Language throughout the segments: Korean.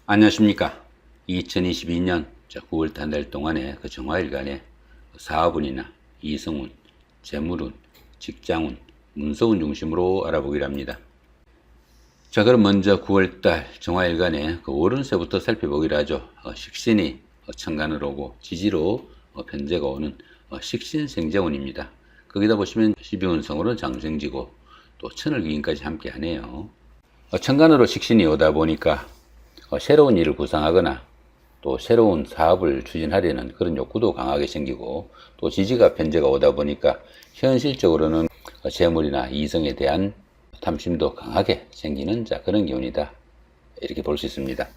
안녕하십니까. 2022년 9월달 한 달 동안의 정화일간의 사업운이나 이성운, 재물운, 직장운, 문서운 중심으로 알아보기로 합니다. 자, 그럼 먼저 9월달 정화일간의 월운세부터 살펴보기로 하죠. 식신이 천간으로 오고 지지로 편제가 오는 식신생재운입니다. 거기다 보시면 12운성으로는 장생지고 또 천을귀인까지 함께 하네요. 천간으로 식신이 오다 보니까 새로운 일을 구상하거나 또 새로운 사업을 추진하려는 그런 욕구도 강하게 생기고, 또 지지가 편제가 오다 보니까 현실적으로는 재물이나 이성에 대한 탐심도 강하게 생기는 그런 기운이다, 이렇게 볼 수 있습니다.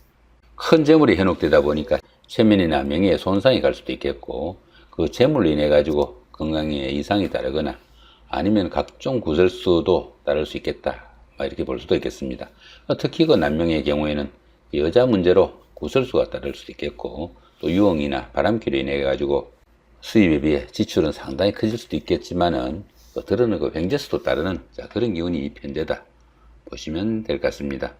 큰 재물이 현혹되다 보니까 체면이나 명예에 손상이 갈 수도 있겠고, 그 재물로 인해 가지고 건강에 이상이 따르거나 아니면 각종 구설수도 따를 수 있겠다, 이렇게 볼 수도 있겠습니다. 특히 그 남명의 경우에는 여자 문제로 구설수가 따를 수도 있겠고, 또 유흥이나 바람기로 인해 가지고 수입에 비해 지출은 상당히 커질 수도 있겠지만은 또 들어는 그 병재수도 따르는 그런 기운이 편제다 보시면 될 것 같습니다.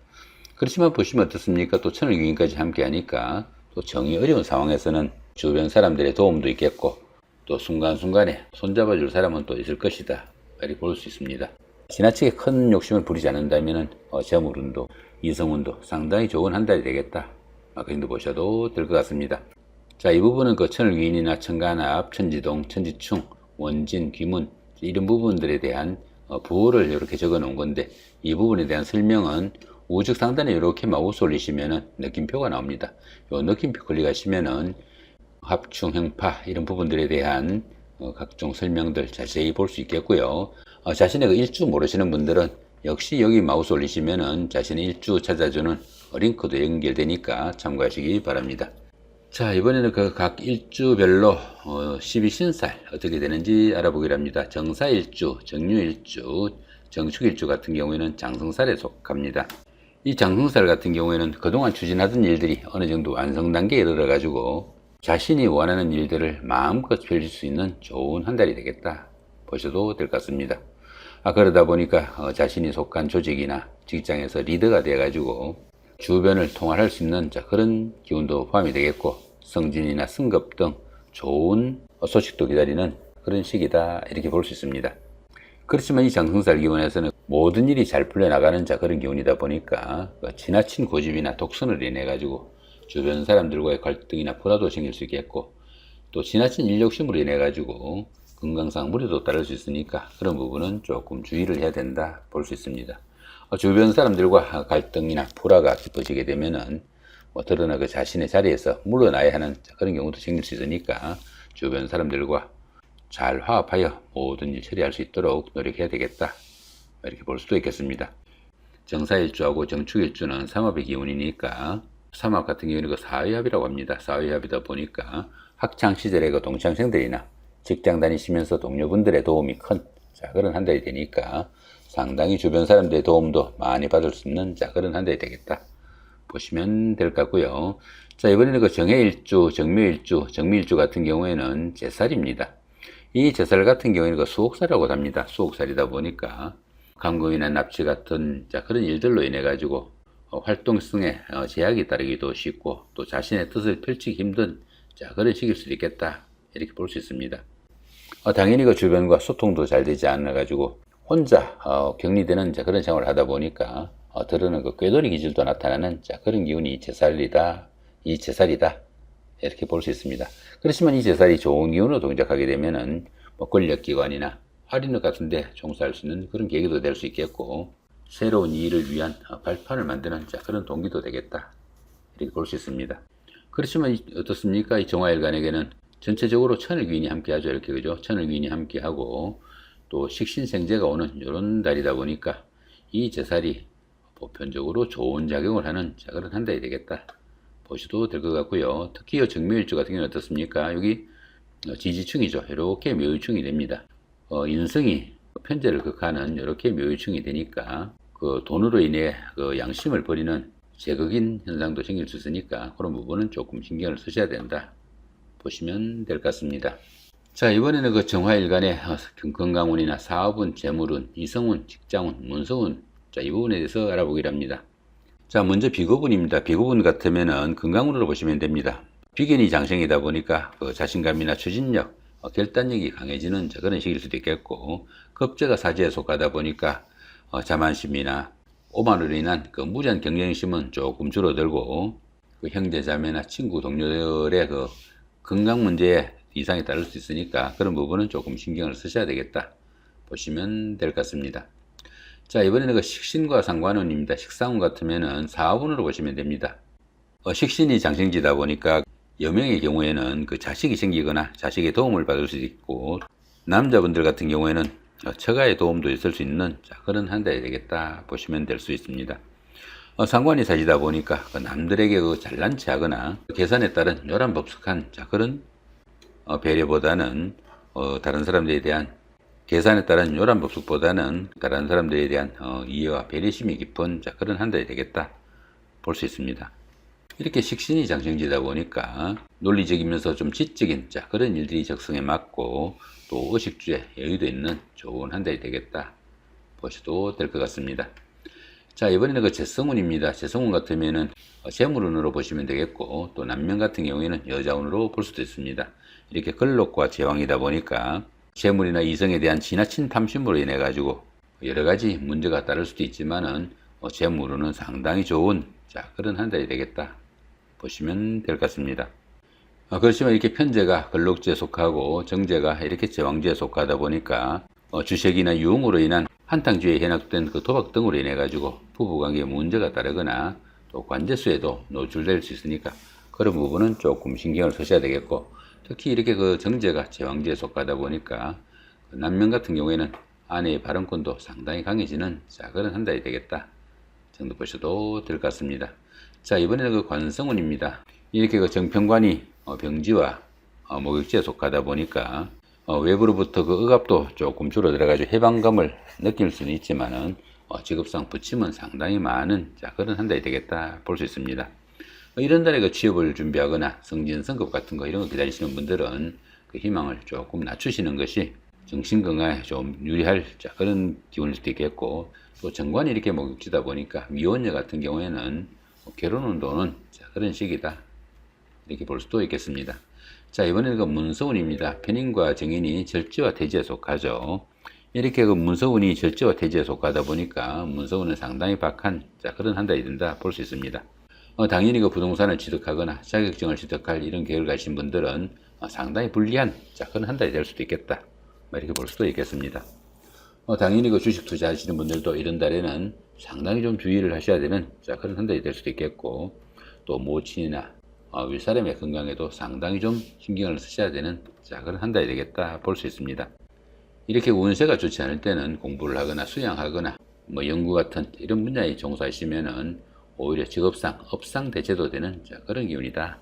그렇지만 보시면 어떻습니까? 또 천을귀인까지 함께 하니까 또 정이 어려운 상황에서는 주변 사람들의 도움도 있겠고, 또 순간순간에 손잡아 줄 사람은 또 있을 것이다, 이렇게 볼 수 있습니다. 지나치게 큰 욕심을 부리지 않는다면은 재물운도 이성운도 상당히 좋은 한 달이 되겠다, 그 정도 보셔도 될 것 같습니다. 자, 이 부분은 그 천을귀인이나 천간합, 천지동, 천지충, 원진, 귀문 이런 부분들에 대한 부호를 이렇게 적어 놓은 건데, 이 부분에 대한 설명은 우측 상단에 이렇게 마우스 올리시면은 느낌표가 나옵니다. 요 느낌표 클릭하시면은 합충, 행파 이런 부분들에 대한 각종 설명들 자세히 볼 수 있겠고요. 자신의 그 일주 모르시는 분들은 역시 여기 마우스 올리시면은 자신의 일주 찾아주는 링크도 연결되니까 참고하시기 바랍니다. 자, 이번에는 그 각 일주별로 12신살 어떻게 되는지 알아보기로 합니다. 정사일주, 정유일주, 정축일주 같은 경우에는 장성살에 속합니다. 이 장성살 같은 경우에는 그동안 추진하던 일들이 어느 정도 완성 단계에 이르러 가지고 자신이 원하는 일들을 마음껏 펼칠 수 있는 좋은 한 달이 되겠다 보셔도 될 것 같습니다. 그러다 보니까 자신이 속한 조직이나 직장에서 리더가 되어 가지고 주변을 통할할 수 있는 그런 기운도 포함이 되겠고, 승진이나 승급 등 좋은 소식도 기다리는 그런 시기다, 이렇게 볼 수 있습니다. 그렇지만 이 장성살 기운에서는 모든 일이 잘 풀려나가는 그런 기운이다 보니까 지나친 고집이나 독선을 인해 가지고 주변 사람들과의 갈등이나 불화도 생길 수 있겠고, 또 지나친 일욕심으로 인해 가지고 건강상 무리도 따를 수 있으니까 그런 부분은 조금 주의를 해야 된다 볼 수 있습니다. 주변 사람들과 갈등이나 불화가 깊어지게 되면은 드러나 그 자신의 자리에서 물러나야 하는 그런 경우도 생길 수 있으니까 주변 사람들과 잘 화합하여 모든 일 처리할 수 있도록 노력해야 되겠다, 이렇게 볼 수도 있겠습니다. 정사일주하고 정축일주는 삼합의 기운이니까 삼합 같은 경우는 그 사회합이라고 합니다. 사회합이다 보니까 학창 시절의 그 동창생들이나 직장 다니시면서 동료분들의 도움이 큰 그런 한 달이 되니까 상당히 주변 사람들의 도움도 많이 받을 수 있는 그런 한 달이 되겠다 보시면 될 것 같고요. 자, 이번에는 그 정해일주, 정묘일주, 정미일주 같은 경우에는 제살입니다. 이 제살 같은 경우에는 그 수옥살이라고 합니다. 수옥살이다 보니까 감금이나 납치 같은 그런 일들로 인해 가지고 활동성에 제약이 따르기도 쉽고, 또 자신의 뜻을 펼치기 힘든 그런 시기일 수도 있겠다, 이렇게 볼 수 있습니다. 당연히 그 주변과 소통도 잘 되지 않아 가지고 혼자 격리되는 그런 생활을 하다 보니까 드러는 그 꾀돌이 기질도 나타나는 그런 기운이 이 제살이다, 이렇게 볼 수 있습니다. 그렇지만 이 제살이 좋은 기운으로 동작하게 되면은 권력기관이나 할인업 같은 데 종사할 수 있는 그런 계기도 될 수 있겠고, 새로운 일을 위한 발판을 만드는 그런 동기도 되겠다, 이렇게 볼 수 있습니다. 그렇지만 어떻습니까? 이 정화일간에게는 전체적으로 천을귀인이 함께하죠. 이렇게, 그죠? 천을귀인이 함께하고 또 식신생재가 오는 이런 달이다 보니까 이 제살이 보편적으로 좋은 작용을 하는 그런 한 달이 되겠다 보셔도 될 것 같고요. 특히 정묘일주 같은 경우는 어떻습니까? 여기 지지충이죠. 이렇게 묘유충이 됩니다. 인성이 편제를 극하는 이렇게 묘유충이 되니까 그 돈으로 인해 그 양심을 버리는 제극인 현상도 생길 수 있으니까 그런 부분은 조금 신경을 쓰셔야 된다 보시면 될 것 같습니다. 자, 이번에는 그 정화일간의 건강운이나 사업운, 재물운, 이성운, 직장운, 문서운, 이 부분에 대해서 알아보기로 합니다. 자, 먼저 비고분입니다. 비고분 같으면은 건강운으로 보시면 됩니다. 비견이 장생이다 보니까 그 자신감이나 추진력, 결단력이 강해지는 그런 시기일 수도 있겠고, 겁재가 사지에 속하다 보니까 자만심이나 오만으로 인한 그 무리한 경쟁심은 조금 줄어들고, 그 형제 자매나 친구 동료들의 그 건강 문제에 이상이 따를 수 있으니까 그런 부분은 조금 신경을 쓰셔야 되겠다 보시면 될 것 같습니다. 자, 이번에는 그 식신과 상관운입니다. 식상운 같으면은 사화운으로 보시면 됩니다. 식신이 장생지다 보니까 여명의 경우에는 그 자식이 생기거나 자식의 도움을 받을 수도 있고, 남자분들 같은 경우에는 처가의 도움도 있을 수 있는 그런 한 달이 되겠다 보시면 될 수 있습니다. 상관이 사지다 보니까 그 남들에게 그 잘난 체하거나 계산에 따른 요란법석한 그런 배려보다는 다른 사람들에 대한 계산에 따른 요란법석보다는 다른 사람들에 대한 이해와 배려심이 깊은 그런 한 달이 되겠다 볼 수 있습니다. 이렇게 식신이 장생지다 보니까 논리적이면서 좀 지적인 그런 일들이 적성에 맞고, 또 의식주에 여유도 있는 좋은 한 달이 되겠다 보셔도 될 것 같습니다. 자, 이번에는 그 재성운입니다. 재성운 같으면은 재물운으로 보시면 되겠고, 또 남명 같은 경우에는 여자운으로 볼 수도 있습니다. 이렇게 걸록과 제왕이다 보니까 재물이나 이성에 대한 지나친 탐심으로 인해 가지고 여러 가지 문제가 따를 수도 있지만은 재물운은 상당히 좋은 그런 한 달이 되겠다 보시면 될 것 같습니다. 그렇지만 이렇게 편재가 걸록지에 속하고 정제가 이렇게 제왕지에 속하다 보니까 주색이나 유흥으로 인한 한탕주의에 현혹된 그 도박 등으로 인해 가지고 부부관계에 문제가 따르거나 또 관제수에도 노출될 수 있으니까 그런 부분은 조금 신경을 쓰셔야 되겠고, 특히 이렇게 그 정제가 제왕지에 속하다 보니까 그 남명 같은 경우에는 아내의 발언권도 상당히 강해지는 그런 한 달이 되겠다 정도 보셔도 될 것 같습니다. 자, 이번에는 그 관성운입니다. 이렇게 그 정평관이 병지와 목욕지에 속하다 보니까 외부로부터 그 억압도 조금 줄어들어가지고 해방감을 느낄 수는 있지만은 직업상 부침은 상당히 많은 그런 한 달이 되겠다 볼 수 있습니다. 이런 달에 그 취업을 준비하거나 승진 승급 같은 거 이런 거 기다리시는 분들은 그 희망을 조금 낮추시는 것이 정신건강에 좀 유리할 그런 기운일 수도 있겠고, 또 정관이 이렇게 목욕지다 보니까 미혼녀 같은 경우에는 결혼 운동은 그런 시기다 이렇게 볼 수도 있겠습니다. 자, 이번에는 그 문서운입니다. 편인과 정인이 절지와 태지에 속하죠. 이렇게 그 문서운이 절지와 태지에 속하다 보니까 문서운은 상당히 박한 그런 한 달이 된다 볼 수 있습니다. 당연히 그 부동산을 취득하거나 자격증을 취득할 이런 계획을 가신 분들은 상당히 불리한 그런 한 달이 될 수도 있겠다 이렇게 볼 수도 있겠습니다. 당연히 그 주식 투자하시는 분들도 이런 달에는 상당히 좀 주의를 하셔야 되는 그런 한 달이 될 수도 있겠고, 또 모친이나 윗사람의 건강에도 상당히 좀 신경을 쓰셔야 되는 그런 한 달이 되겠다 볼 수 있습니다. 이렇게 운세가 좋지 않을 때는 공부를 하거나 수양하거나 연구 같은 이런 분야에 종사하시면은 오히려 직업상 업상 대체도 되는 그런 기운이다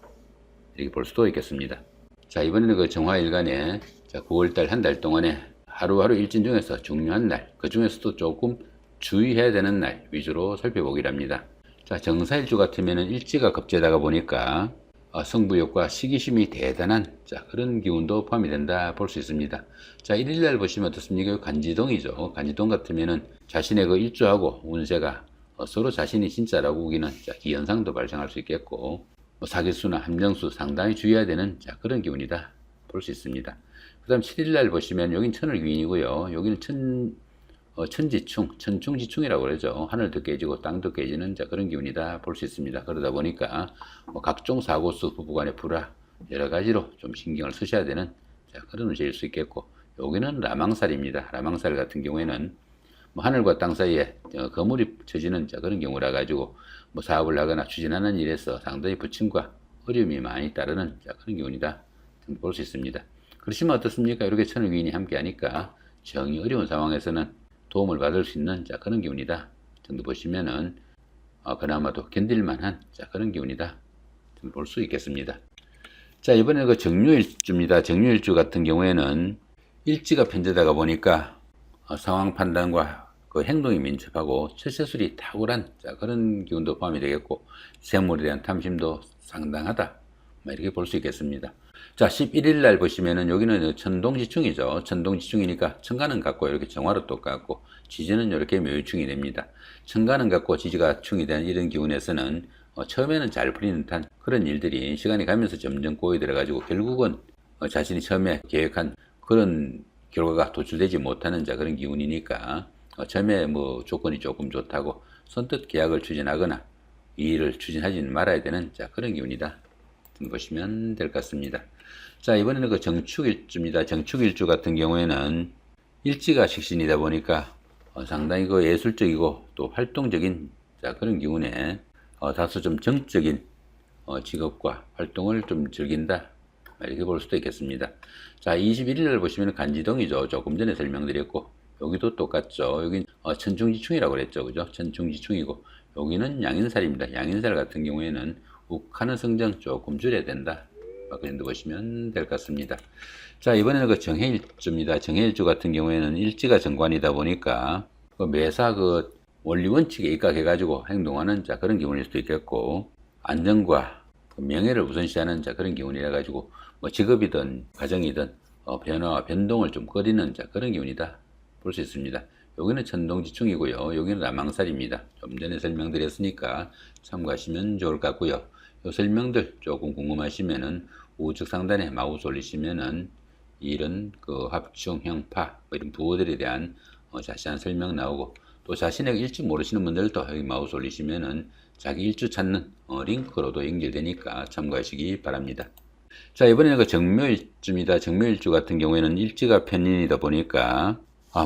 이렇게 볼 수도 있겠습니다. 자, 이번에는 그 정화일간에 9월달 한 달 동안에 하루하루 일진 중에서 중요한 날, 그 중에서도 조금 주의해야 되는 날 위주로 살펴보기로 합니다. 자, 정사일주 같으면은 일지가 겁재다가 보니까 승부욕과 시기심이 대단한 그런 기운도 포함이 된다 볼 수 있습니다. 자, 1일날 보시면 어떻습니까? 간지동이죠. 간지동 같으면은 자신의 그 일주하고 운세가 서로 자신이 진짜라고 우기는 기현상도 발생할 수 있겠고, 사기수나 함정수 상당히 주의해야 되는 그런 기운이다 볼 수 있습니다. 그 다음 7일날 보시면 여긴 천을귀인이고요. 여기는 천지충, 천충지충이라고 그러죠. 하늘도 깨지고 땅도 깨지는 그런 기운이다 볼 수 있습니다. 그러다 보니까 각종 사고수, 부부간의 불화 여러 가지로 좀 신경을 쓰셔야 되는 그런 운세일 수 있겠고, 여기는 라망살입니다. 라망살 같은 경우에는 하늘과 땅 사이에 거물이 처지는 그런 경우라 가지고 사업을 하거나 추진하는 일에서 상당히 부침과 어려움이 많이 따르는 그런 기운이다 볼 수 있습니다. 그렇지만 어떻습니까? 이렇게 천을귀인이 함께 하니까 정이 어려운 상황에서는 도움을 받을 수 있는 그런 기운이다 정도 보시면은 그나마도 견딜만한 그런 기운이다 볼 수 있겠습니다. 자, 이번에 그 정묘일주입니다. 정묘일주 같은 경우에는 일지가 편제되다 보니까 상황 판단과 그 행동이 민첩하고 처세술이 탁월한 그런 기운도 포함이 되겠고, 재물에 대한 탐심도 상당하다 이렇게 볼 수 있겠습니다. 자, 11일 날 보시면은 여기는 천동지충이죠. 천동지충이니까 천간은 같고 이렇게 정화로 똑같고 지지는 이렇게 묘유충이 됩니다. 천간은 같고 지지가 충이 된 이런 기운에서는 처음에는 잘 풀리는 듯한 그런 일들이 시간이 가면서 점점 꼬여 들어가지고 결국은 자신이 처음에 계획한 그런 결과가 도출되지 못하는 그런 기운이니까 처음에 뭐 조건이 조금 좋다고 선뜻 계약을 추진하거나 이 일을 추진하지는 말아야 되는 그런 기운이다 보시면 될 것 같습니다. 자, 이번에는 그 정축일주입니다. 정축일주 같은 경우에는 일지가 식신이다 보니까 상당히 그 예술적이고 또 활동적인 그런 기운에 다소 좀 정적인 직업과 활동을 좀 즐긴다 이렇게 볼 수도 있겠습니다. 자, 21일 날 보시면 간지동이죠. 조금 전에 설명드렸고 여기도 똑같죠. 여긴 천중지충이라고 그랬죠. 그죠? 천중지충이고 여기는 양인살입니다. 양인살 같은 경우에는 욱하는 성장 조금 줄여야 된다. 그 정도 보시면 될 것 같습니다. 자, 이번에는 그 정해일주입니다. 정해일주 같은 경우에는 일지가 정관이다 보니까 그 매사 그 원리 원칙에 입각해가지고 행동하는 그런 기운일 수도 있겠고 안정과 그 명예를 우선시하는 그런 기운이라 가지고 뭐 직업이든 가정이든 변화와 변동을 좀 꺼리는 그런 기운이다 볼 수 있습니다. 여기는 천동지충이고요. 여기는 남항살입니다. 좀 전에 설명드렸으니까 참고하시면 좋을 것 같고요. 이 설명들 조금 궁금하시면은 우측 상단에 마우스 올리시면은 이런 그 합충, 형파 이런 부호들에 대한 자세한 설명 나오고 또 자신의 일주 모르시는 분들도 여기 마우스 올리시면은 자기 일주 찾는 링크로도 연결되니까 참고하시기 바랍니다. 자, 이번에는 그 정묘일주입니다. 정묘일주 같은 경우에는 일지가 편인이다 보니까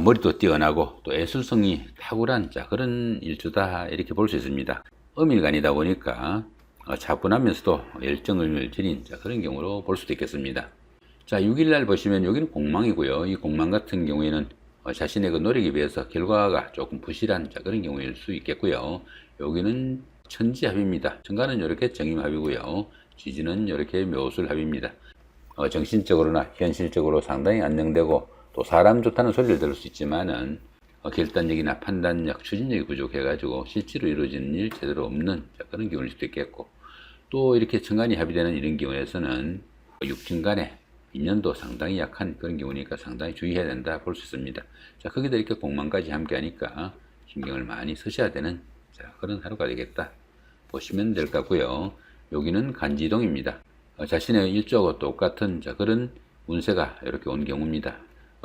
머리도 뛰어나고 또 예술성이 탁월한 그런 일주다 이렇게 볼 수 있습니다. 음일간이다 보니까 차분하면서도 열정을 지닌 그런 경우로 볼 수도 있겠습니다. 자, 6일날 보시면 여기는 공망이고요. 이 공망 같은 경우에는 자신의 그 노력에 비해서 결과가 조금 부실한 그런 경우일 수 있겠고요. 여기는 천지합입니다. 천간은 이렇게 정임합이고요. 지지는 이렇게 묘술합입니다. 정신적으로나 현실적으로 상당히 안정되고 또 사람 좋다는 소리를 들을 수 있지만은 결단력이나 판단력, 추진력이 부족해가지고 실제로 이루어지는 일 제대로 없는 그런 기운일 수도 있겠고 또 이렇게 천간이 합의되는 이런 기운에서는 육친간에 인연도 상당히 약한 그런 기운이니까 상당히 주의해야 된다 볼 수 있습니다. 자, 거기다 이렇게 공망까지 함께 하니까 신경을 많이 쓰셔야 되는 그런 하루가 되겠다 보시면 될 것 같고요. 여기는 간지동입니다. 자신의 일주하고 똑같은 그런 운세가 이렇게 온 경우입니다.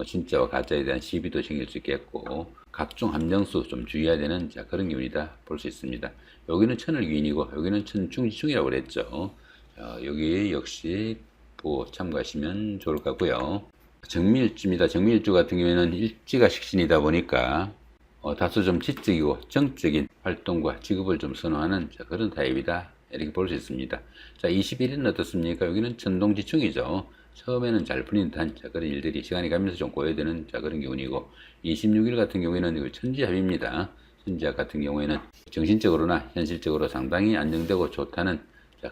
진짜와 가짜에 대한 시비도 생길 수 있겠고 각종 함정수 좀 주의해야 되는 그런 기운이다 볼 수 있습니다. 여기는 천을귀인이고 여기는 천중지충이라고 그랬죠. 여기 역시 참고하시면 좋을 것 같고요. 정미일주입니다. 정미일주 같은 경우에는 일지가 식신이다 보니까 다소 좀 지적이고 정적인 활동과 직업을 좀 선호하는 그런 타입이다 이렇게 볼 수 있습니다. 자, 21일은 어떻습니까? 여기는 천동지충이죠. 처음에는 잘 풀리는 듯한 그런 일들이 시간이 가면서 좀 꼬여드는 그런 기운이고 26일 같은 경우에는 천지합입니다. 천지합 같은 경우에는 정신적으로나 현실적으로 상당히 안정되고 좋다는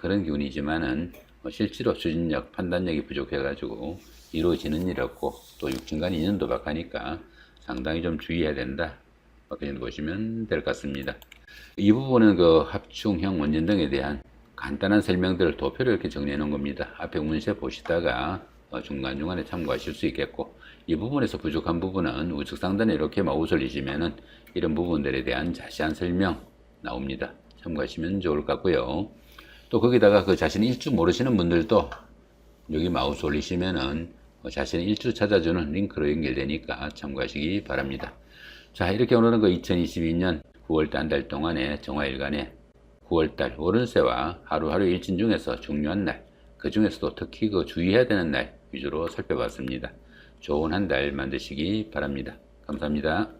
그런 기운이지만은 실제로 추진력, 판단력이 부족해가지고 이루어지는 일 없고 또 육친간 인연도 박하니까 상당히 좀 주의해야 된다. 그 정도 보시면 될 것 같습니다. 이 부분은 그 합충형 원전 등에 대한 간단한 설명들을 도표로 이렇게 정리해 놓은 겁니다. 앞에 운세 보시다가 중간중간에 참고하실 수 있겠고 이 부분에서 부족한 부분은 우측 상단에 이렇게 마우스 올리시면은 이런 부분들에 대한 자세한 설명 나옵니다. 참고하시면 좋을 것 같고요. 또 거기다가 그 자신의 일주 모르시는 분들도 여기 마우스 올리시면은 자신의 일주 찾아주는 링크로 연결되니까 참고하시기 바랍니다. 자, 이렇게 오늘은 그 2022년 9월달 한 달 동안의 정화일간의 9월달 월운세와 하루하루 일진 중에서 중요한 날, 그 중에서도 특히 그 주의해야 되는 날 위주로 살펴봤습니다. 좋은 한 달 만드시기 바랍니다. 감사합니다.